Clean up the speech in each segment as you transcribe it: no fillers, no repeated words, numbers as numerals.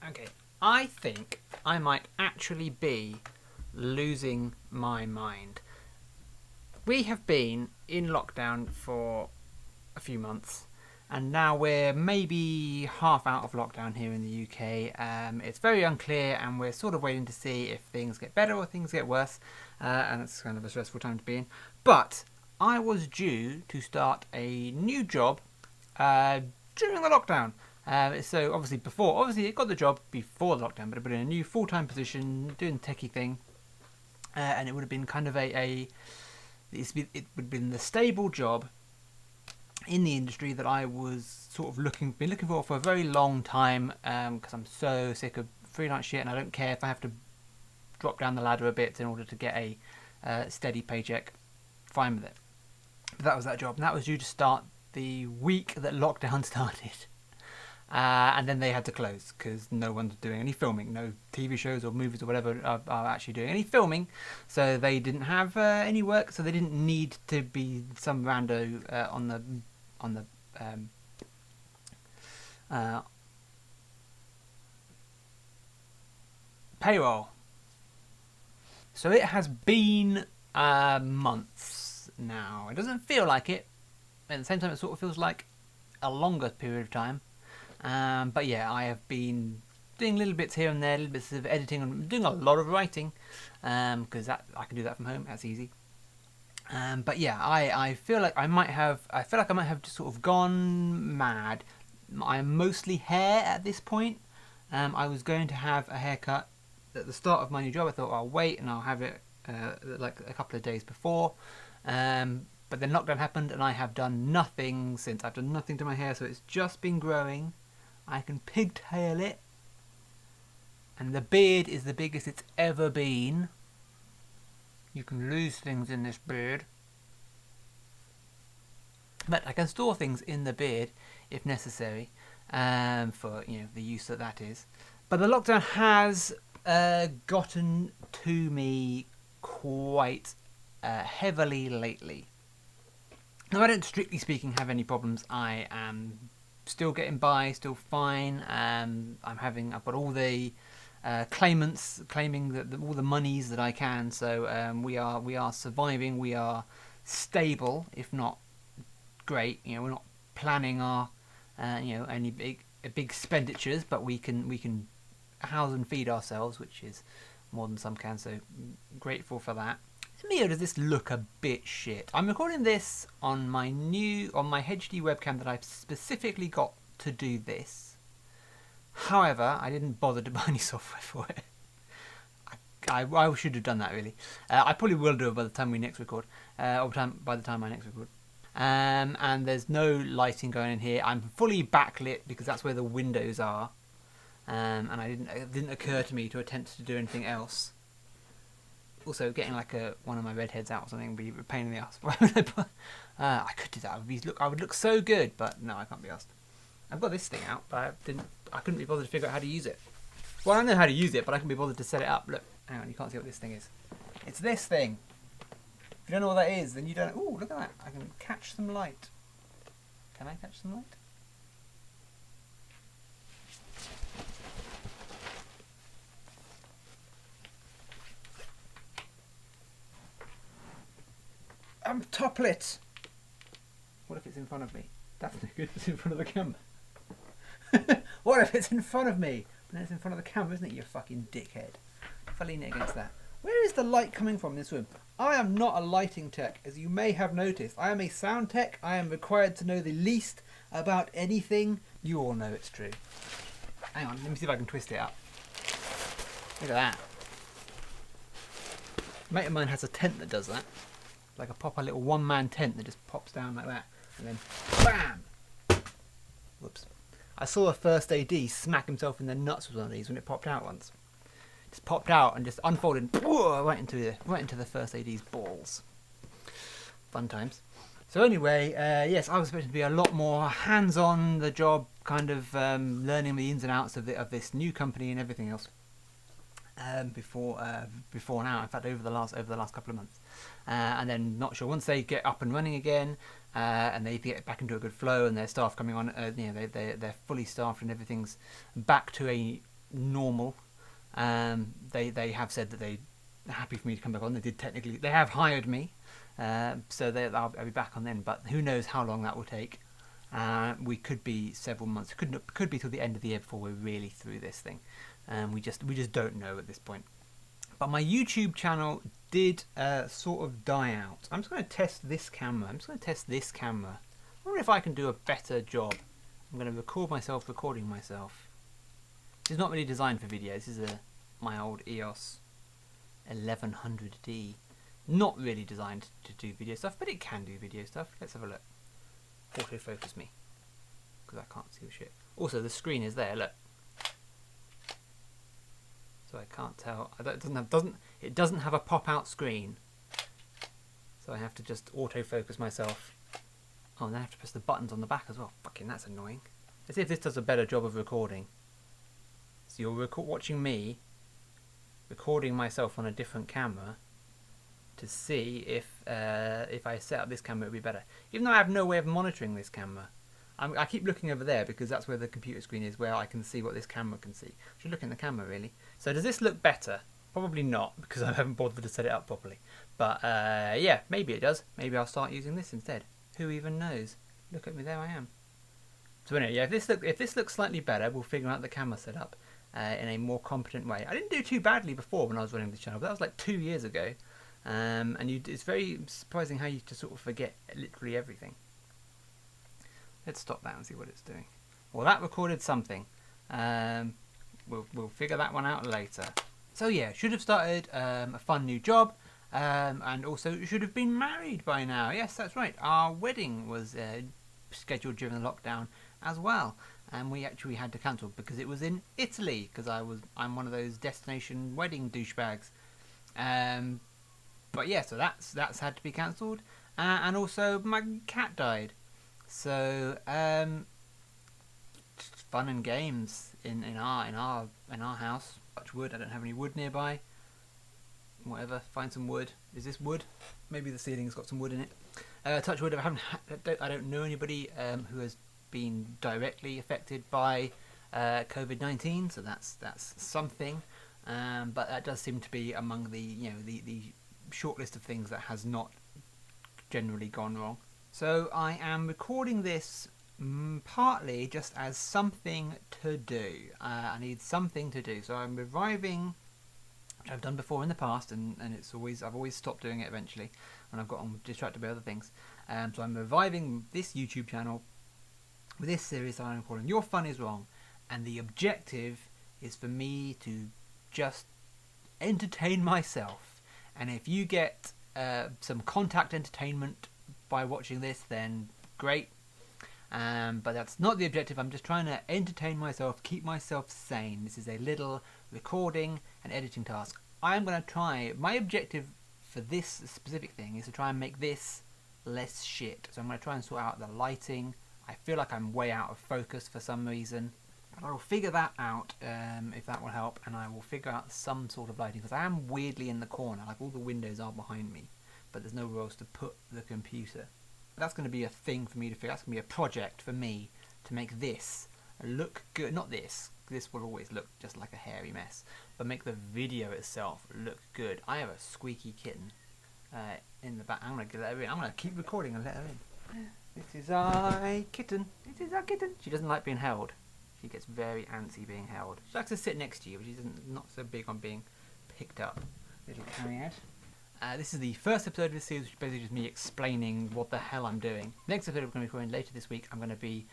Okay, I think I might actually be losing my mind. We have been in lockdown for a few months, and now we're maybe half out of lockdown here in the UK. It's very unclear, and we're sort of waiting to see if things get better or things get worse, and it's kind of a stressful time to be in. But I was due to start a new job during the lockdown. So obviously, I got the job before the lockdown, but I've been in a new full-time position doing the techie thing, and it would have been kind of it would have been the stable job in the industry that I was sort of been looking for a very long time, because I'm so sick of freelance shit, and I don't care if I have to drop down the ladder a bit in order to get a steady paycheck. Fine with it. But that was that job, and that was due to start the week that lockdown started. And then they had to close because no one's doing any filming. No TV shows or movies or whatever are actually doing any filming. So they didn't have any work. So they didn't need to be some rando on the payroll. So it has been months now. It doesn't feel like it. At the same time, it sort of feels like a longer period of time. But yeah, I have been doing little bits here and there, little bits of editing, and doing a lot of writing, because I can do that from home. That's easy. But yeah, I feel like I might have just sort of gone mad. I'm mostly hair at this point. I was going to have a haircut at the start of my new job. I thought I'll wait and I'll have it like a couple of days before. But then lockdown happened and I have done nothing since. I've done nothing to my hair, so it's just been growing. I can pigtail it. And the beard is the biggest it's ever been. You can lose things in this beard. But I can store things in the beard if necessary, for the use that is. But the lockdown has gotten to me quite heavily lately. Now, I don't, strictly speaking, have any problems. I am still getting by, still fine. I've got all the claimants claiming all the monies that I can. So we are surviving. We are stable, if not great. We're not planning our any big expenditures, but we can house and feed ourselves, which is more than some can. So grateful for that. To me, does this look a bit shit? I'm recording this on my HD webcam that I've specifically got to do this. However, I didn't bother to buy any software for it. I should have done that, really. I probably will do it by the time we next record, by the time I next record. And there's no lighting going in here. I'm fully backlit because that's where the windows are. And it didn't occur to me to attempt to do anything else. Also, getting like one of my redheads out or something would be a pain in the ass. I could do that. I would look so good, but no, I can't be asked. I've got this thing out, but I couldn't be bothered to figure out how to use it. Well, I know how to use it, but I couldn't be bothered to set it up. Look, hang on, you can't see what this thing is. It's this thing. If you don't know what that is, then you don't. Ooh, look at that! I can catch some light. Can I catch some light? I'm toplit. What if it's in front of me? That's no good. It's in front of the camera. What if it's in front of me? No, it's in front of the camera, isn't it? You fucking dickhead. If I lean it against that. Where is the light coming from in this room? I am not a lighting tech, as you may have noticed. I am a sound tech. I am required to know the least about anything. You all know it's true. Hang on, let me see if I can twist it up. Look at that. A mate of mine has a tent that does that. Like a little one-man tent that just pops down like that, and then BAM! Whoops. I saw a first AD smack himself in the nuts with one of these when it popped out once. Just popped out and just unfolded right into the first AD's balls. Fun times. So anyway, yes, I was expecting to be a lot more hands-on the job, kind of learning the ins and outs of this new company and everything else. Before now, in fact, over the last couple of months, and then not sure once they get up and running again, and they get back into a good flow, and their staff coming on, they're fully staffed and everything's back to a normal. They have said that they're happy for me to come back on. They have hired me, so I'll be back on then. But who knows how long that will take? We could be several months. Could be till the end of the year before we're really through this thing. We just don't know at this point. But my YouTube channel did sort of die out. I'm just going to test this camera. I wonder if I can do a better job. I'm going to record myself recording myself. It's not really designed for video. This is my old EOS 1100D. Not really designed to do video stuff, but it can do video stuff. Let's have a look. Autofocus me, because I can't see the shit. Also, the screen is there. Look, so I can't tell. It doesn't have a pop-out screen, so I have to just autofocus myself. Oh, and then I have to press the buttons on the back as well. Fucking, that's annoying. Let's see if this does a better job of recording. So you're watching me recording myself on a different camera to see if I set up this camera it would be better. Even though I have no way of monitoring this camera. I keep looking over there because that's where the computer screen is, where I can see what this camera can see. I should look in the camera really. So does this look better? Probably not, because I haven't bothered to set it up properly. But yeah, maybe it does. Maybe I'll start using this instead. Who even knows? Look at me, there I am. So anyway, yeah, if this looks slightly better, we'll figure out the camera setup in a more competent way. I didn't do too badly before when I was running this channel, but that was like 2 years ago. And it's very surprising how you just sort of forget literally everything. Let's stop that and see what it's doing. Well, that recorded something. We'll figure that one out later. So yeah, should have started a fun new job, and also should have been married by now. Yes, that's right. Our wedding was scheduled during the lockdown as well, and we actually had to cancel because it was in Italy, because I'm one of those destination wedding douchebags. But yeah, so that's had to be cancelled, and also my cat died. So fun and games in our house. Touch wood. I don't have any wood nearby. Whatever. Find some wood. Is this wood? Maybe the ceiling's got some wood in it. Touch wood. I don't know anybody who has been directly affected by COVID-19. So that's something. But that does seem to be among the the short list of things that has not generally gone wrong. So I am recording this partly just as something to do. I need something to do. So I'm reviving, which I've done before in the past, and I've always stopped doing it eventually when I've gotten distracted by other things. So I'm reviving this YouTube channel with this series that I'm calling Your Fun Is Wrong, and the objective is for me to just entertain myself. And if you get some contact entertainment by watching this, then great. But that's not the objective. I'm just trying to entertain myself, keep myself sane. This is a little recording and editing task. I'm going to try, my objective for this specific thing is to try and make this less shit. So I'm going to try and sort out the lighting. I feel like I'm way out of focus for some reason. I will figure that out if that will help, and I will figure out some sort of lighting, because I am weirdly in the corner, like all the windows are behind me, but there's nowhere else to put the computer. That's going to be a thing for me to figure. That's going to be a project for me to make this look good. Not this. This will always look just like a hairy mess, but make the video itself look good. I have a squeaky kitten in the back. I'm going to let her in. I'm going to keep recording and let her in. This is our kitten. This is our kitten. She doesn't like being held. She gets very antsy being held. She likes to sit next to you, but she's not so big on being picked up. Little carrier. This is the first episode of this series, which is basically just me explaining what the hell I'm doing. Next episode we're going to be recording later this week. I'm going to be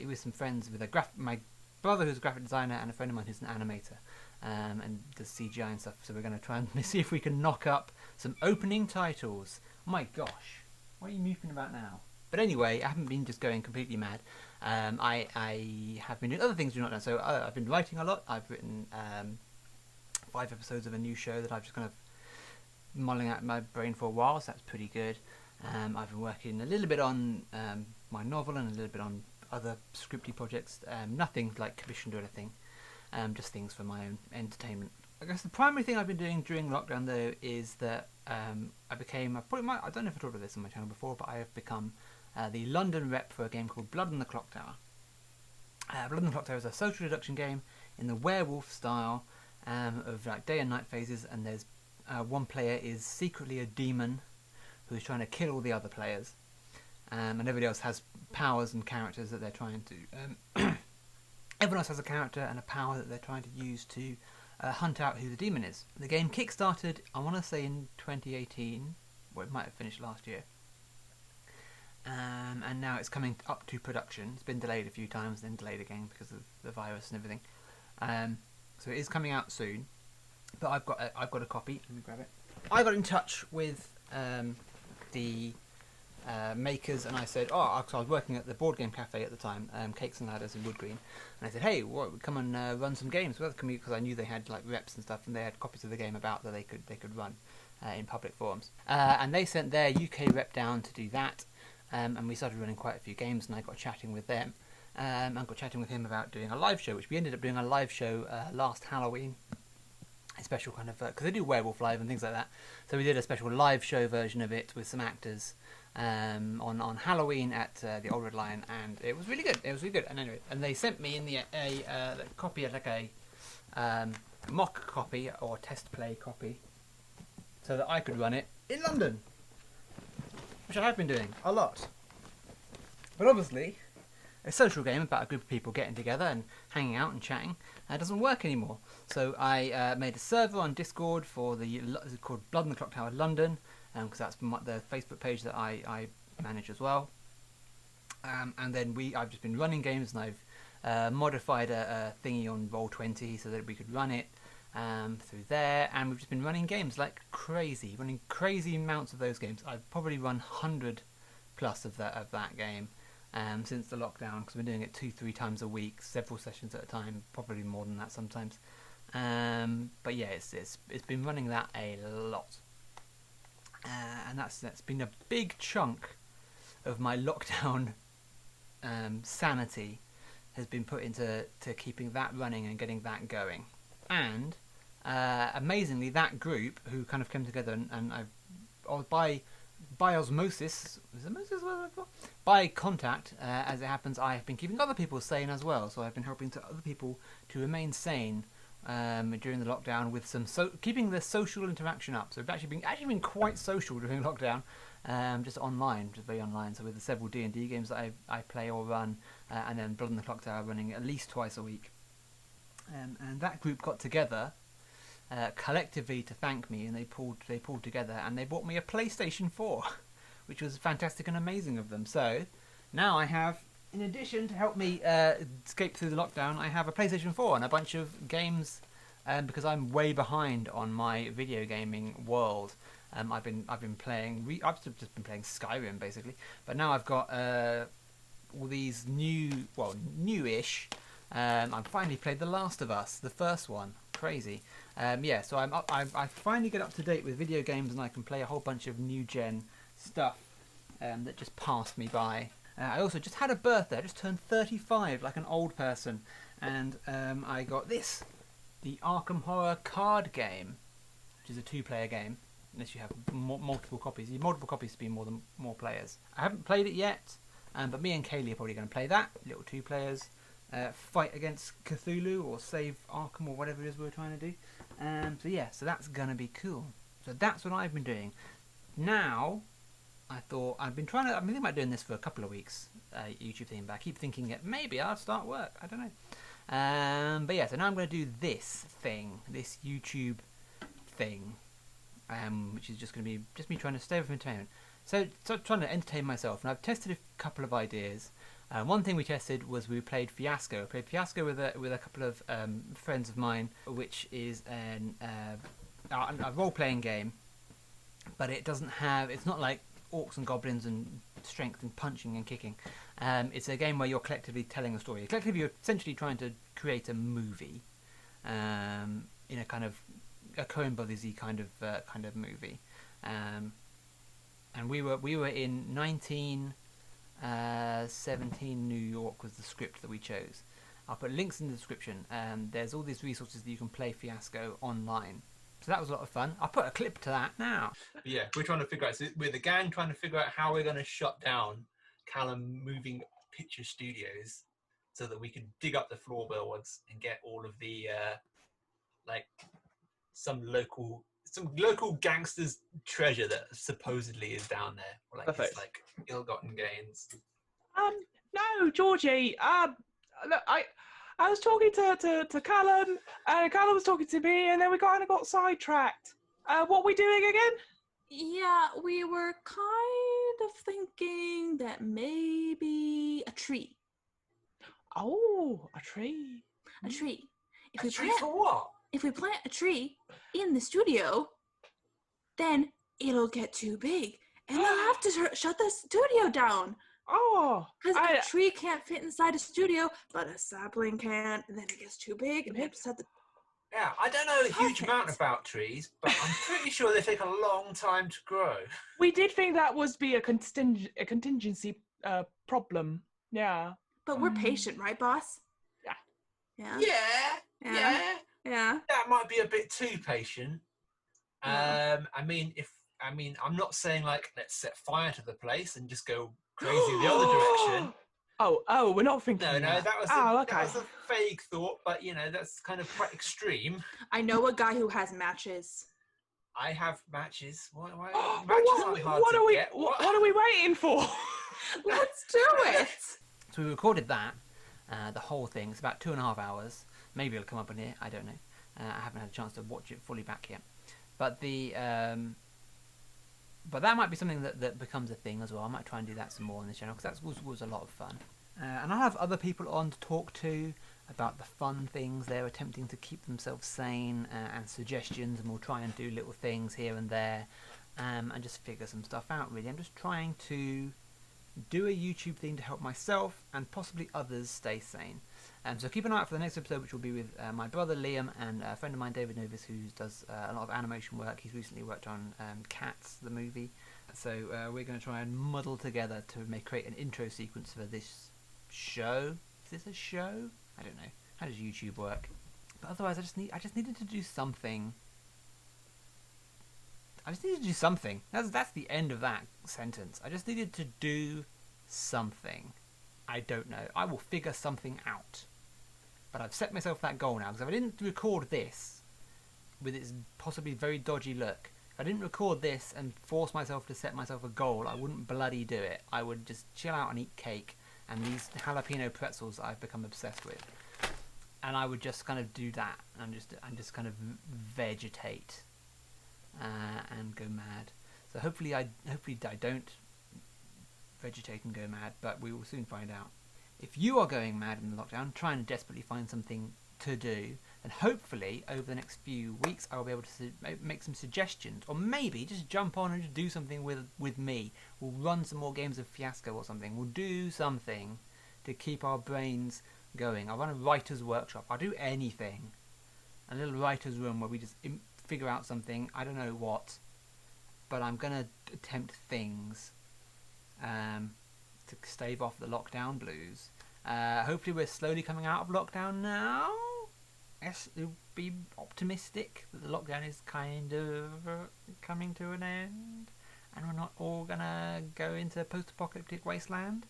with some friends, with my brother who's a graphic designer and a friend of mine who's an animator, and does CGI and stuff. So we're going to try and see if we can knock up some opening titles. Oh my gosh, what are you mooping about now? But anyway, I haven't been just going completely mad. I have been doing other things you're not done. So I've been writing a lot. I've written 5 episodes of a new show that I've just kind of mulling out in my brain for a while, so that's pretty good. I've been working a little bit on my novel and a little bit on other scripty projects. Nothing like commissioned or anything, just things for my own entertainment. I guess the primary thing I've been doing during lockdown though is that I don't know if I talked about this on my channel before, but I have become the London rep for a game called Blood on the Clock Tower. Blood and the Clock Tower is a social deduction game in the werewolf style, of like day and night phases, and there's one player is secretly a demon who's trying to kill all the other players, and everybody else has powers and characters that they're trying to. Everyone else has a character and a power that they're trying to use to hunt out who the demon is. The game kickstarted, I want to say, in 2018. Well, it might have finished last year. And now it's coming up to production. It's been delayed a few times, then delayed again because of the virus and everything. So it is coming out soon. But I've got a copy. Let me grab it. I got in touch with the makers, and I said, cause I was working at the board game cafe at the time, Cakes and Ladders in Wood Green, and I said, hey, come and run some games with us, because I knew they had like reps and stuff, and they had copies of the game about that they could run in public forums, and they sent their UK rep down to do that, and we started running quite a few games, and I got chatting with them, and got chatting with him about doing a live show, which we ended up doing a live show last Halloween. A special kind of, because they do Werewolf Live and things like that, so we did a special live show version of it with some actors on Halloween at the Old Red Lion, and it was really good. And anyway, and they sent me in a copy, like a mock copy or test play copy, so that I could run it in London, which I have been doing a lot. But obviously, a social game about a group of people getting together and hanging out and chatting doesn't work anymore. So I made a server on Discord for it's called Blood and the Clock Tower London, because that's the Facebook page that I manage as well. And then I've just been running games, and I've modified a thingy on Roll20 so that we could run it through there. And we've just been running games like crazy, running crazy amounts of those games. I've probably run 100 plus of that game. Since the lockdown, because we're doing it 2-3 times a week, several sessions at a time, probably more than that sometimes. But yeah, it's been running that a lot, and that's been a big chunk of my lockdown sanity has been put into keeping that running and getting that going. And amazingly, that group who kind of came together and by osmosis, is osmosis by contact, as it happens, I have been keeping other people sane as well. So I've been helping other people to remain sane during the lockdown with keeping the social interaction up. So we've actually been quite social during lockdown, just very online. So with the several D&D games that I play or run, and then Blood and the Clock Tower running at least twice a week. And that group got together collectively to thank me, and they pulled together and they bought me a PlayStation 4, which was fantastic and amazing of them. So now I have, in addition to help me escape through the lockdown, I have a PlayStation 4 and a bunch of games, because I'm way behind on my video gaming world. I've been playing. I've just been playing Skyrim basically, but now I've got all these newish. I've finally played The Last of Us, the first one. Crazy. So I finally get up to date with video games, and I can play a whole bunch of new gen stuff that just passed me by. I also just had a birthday. I just turned 35 like an old person, and I got this, the Arkham Horror card game, which is a 2-player game. Unless you have multiple copies. You need multiple copies to be more players. I haven't played it yet, but me and Kaylee are probably going to play that. Little 2 players. Fight against Cthulhu or save Arkham or whatever it is we're trying to do. So that's going to be cool. So that's what I've been doing. Now, I've been thinking about doing this for a couple of weeks, YouTube thing, but I keep thinking that maybe I'll start work. I don't know. So now I'm going to do this YouTube thing, which is just going to be just me trying to stay with entertainment. So trying to entertain myself, and I've tested a couple of ideas. One thing we tested was we played Fiasco. I played Fiasco with a couple of friends of mine, which is a role-playing game, but it's not like orcs and goblins and strength and punching and kicking. It's a game where you're collectively telling a story. Collectively, you're essentially trying to create a movie, in a kind of a Coen Brothers-y kind of movie. And we were in 1917 New York was the script that we chose. I'll put links in the description. There's all these resources that you can play Fiasco online. So that was a lot of fun. I'll put a clip to that now. But yeah, we're trying to figure out. So we're the gang trying to figure out how we're going to shut down Callum Moving Picture Studios so that we could dig up the floorboards and get all of the like some local gangster's treasure that supposedly is down there, or like his Perfect. like ill-gotten gains. No, Georgie. Look, I was talking to Callum, and Callum was talking to me, and then we kind of got sidetracked. What are we doing again? Yeah, we were kind of thinking that maybe a tree. Oh, a tree. A tree. If A we tree plant for what? if we plant a tree in the studio, then it'll get too big, and they'll have to shut the studio down. Oh, Because a tree can't fit inside a studio, but a sapling can, and then it gets too big, and we have to set the. Yeah, I don't know a huge Perfect. amount about trees, but I'm pretty sure they take a long time to grow. we did think that was be a contingency problem. Yeah. But we're patient, right, boss? Yeah. Yeah. Yeah, Yeah. yeah. Yeah. That might be a bit too patient. Yeah. I mean, I'm not saying like let's set fire to the place and just go crazy the other direction. Oh, we're not thinking No, that. that was okay. that was a vague thought, but that's kind of quite extreme. I know a guy who has matches. I have matches. Why What, matches aren't hard to get? what are we waiting for? Let's do it. So we recorded that, the whole thing. It's about 2.5 hours. Maybe it'll come up in here. I don't know. I haven't had a chance to watch it fully back yet. But but that might be something that becomes a thing as well. I might try and do that some more on the channel because that was a lot of fun. And I'll have other people on to talk to about the fun things they're attempting to keep themselves sane, and suggestions, and we'll try and do little things here and there, and just figure some stuff out really. I'm just trying to do a YouTube thing to help myself and possibly others stay sane. So keep an eye out for the next episode, which will be with my brother Liam and a friend of mine, David Novis, who does a lot of animation work. He's recently worked on Cats, the movie. So we're going to try and muddle together to create an intro sequence for this show. Is this a show? I don't know. How does YouTube work? But otherwise, I just needed to do something. That's the end of that sentence. I just needed to do something. I don't know. I will figure something out. But I've set myself that goal now, because if I didn't record this with its possibly very dodgy look, if I didn't record this and force myself to set myself a goal, I wouldn't bloody do it. I would just chill out and eat cake and these jalapeno pretzels I've become obsessed with. And I would just kind of do that and just kind of vegetate and go mad. So hopefully I don't vegetate and go mad, but we will soon find out. If you are going mad in the lockdown, trying to desperately find something to do, and hopefully over the next few weeks I will be able to make some suggestions, or maybe just jump on and just do something with me. We'll run some more games of Fiasco or something. We'll do something to keep our brains going. I'll run a writer's workshop. I'll do anything. A little writer's room where we just figure out something. I don't know what, but I'm going to attempt things to stave off the lockdown blues. Hopefully we're slowly coming out of lockdown now. Yes, it'll be optimistic that the lockdown is kind of coming to an end, and we're not all gonna go into post-apocalyptic wasteland.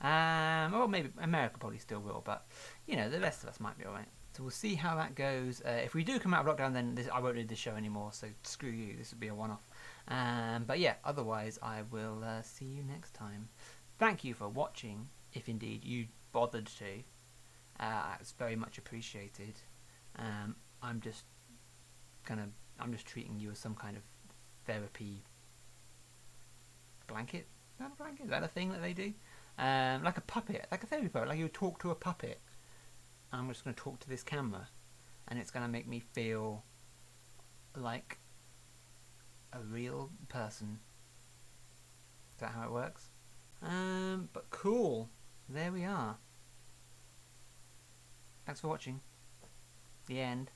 Or maybe America probably still will, but the rest of us might be alright. So we'll see how that goes. If we do come out of lockdown, then I won't do this show anymore, so screw you, this will be a one-off. But yeah, otherwise I will see you next time. Thank you for watching, if indeed you bothered to. It's very much appreciated. I'm just treating you as some kind of therapy blanket. Is that a blanket? Is that a thing that they do? Like a puppet, like a therapy puppet, like you would talk to a puppet. I'm just going to talk to this camera, and it's going to make me feel like a real person. Is that how it works? But cool. There we are. Thanks for watching. The end.